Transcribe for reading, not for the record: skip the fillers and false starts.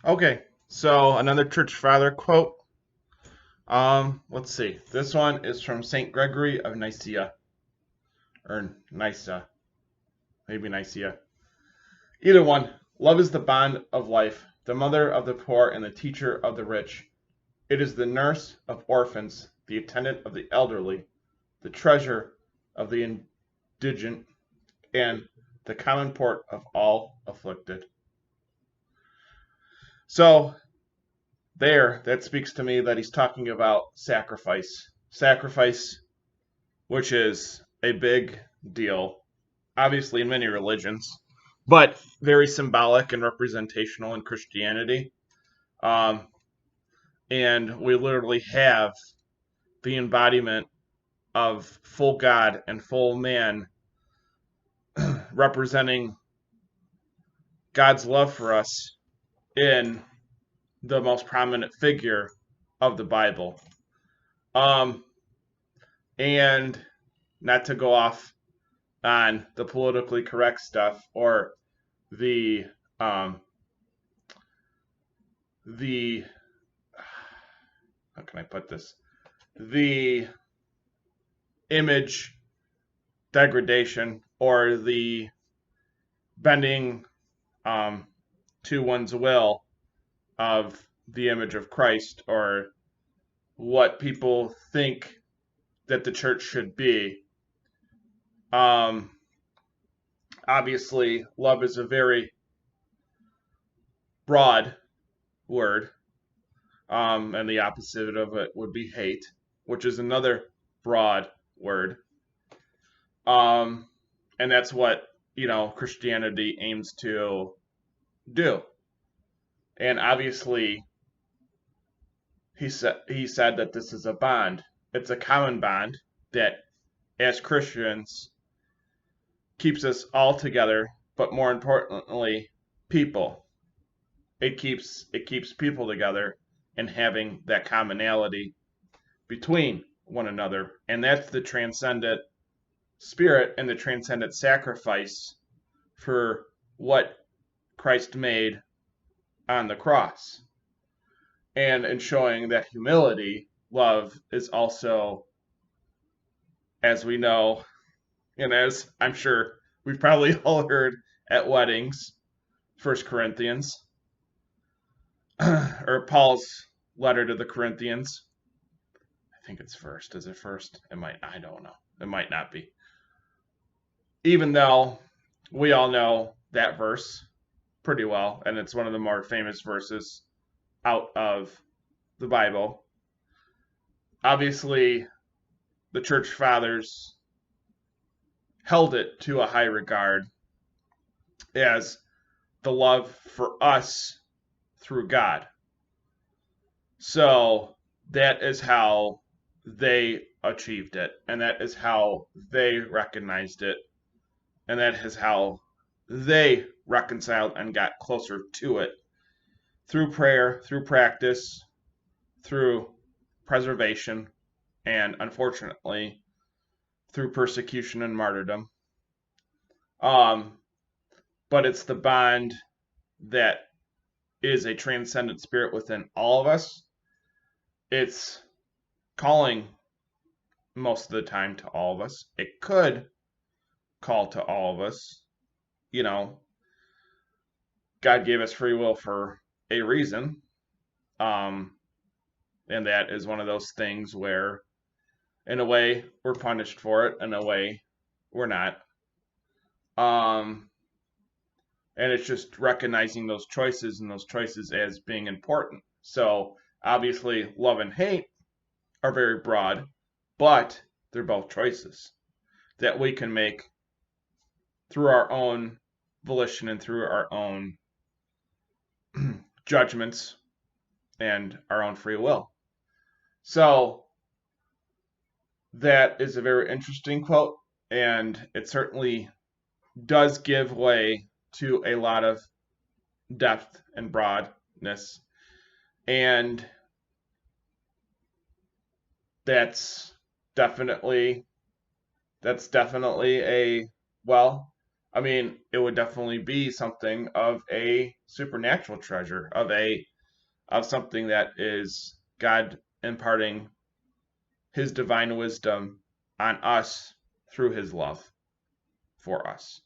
Okay, so another church father quote. Let's see. This one is from Saint Gregory of Nyssa, or Nyssa, maybe Nicaea. Either one. Love is the bond of life, the mother of the poor and the teacher of the rich. It is the nurse of orphans, the attendant of the elderly, the treasure of the indigent, and the common port of all afflicted. So that speaks to me that he's talking about sacrifice. Sacrifice, which is a big deal, obviously in many religions, but very symbolic and representational in Christianity. Um, and we literally have the embodiment of full God and full man representing God's love for us in the most prominent figure of the Bible. Um, and not to go off on the politically correct stuff or the um, the how can I put this, the image degradation or the bending um, to one's will of the image of Christ or what people think that the church should be. Um, Obviously, love is a very broad word, and the opposite of it would be hate, which is another broad word. Um, and that's what Christianity aims to do. And obviously, he said that this is a bond. It's a common bond that, as Christians, keeps us all together. But more importantly, people. It keeps people together and having that commonality between one another, and that's the transcendent spirit and the transcendent sacrifice for what Christ made on the cross. And in showing that humility, love is also, as we know, and as I'm sure we've probably all heard at weddings, First Corinthians, or Paul's letter to the Corinthians. I think it's first. Is it first? It might. I don't know. It might not be. Even though we all know that verse pretty well, and it's one of the more famous verses out of the Bible. Obviously, the church fathers held it to a high regard as the love for us through God. So that is how they achieved it, and that is how they recognized it, and that is how they reconciled and got closer to it through prayer, through practice, through preservation, and unfortunately, through persecution and martyrdom. Um, but it's the bond that is a transcendent spirit within all of us. It's calling most of the time to all of us. It could call to all of us. You know, God gave us free will for a reason. Um, and that is one of those things where, in a way, we're punished for it, in a way, we're not. Um, and it's just recognizing those choices and those choices as being important. So, obviously, love and hate are very broad, but they're both choices that we can make through our own volition and through our own judgments and our own free will. So that is a very interesting quote, and it certainly does give way to a lot of depth and broadness. And that's definitely that's definitely a well, I mean, it would definitely be something of a supernatural treasure, of something that is God imparting his divine wisdom on us through his love for us.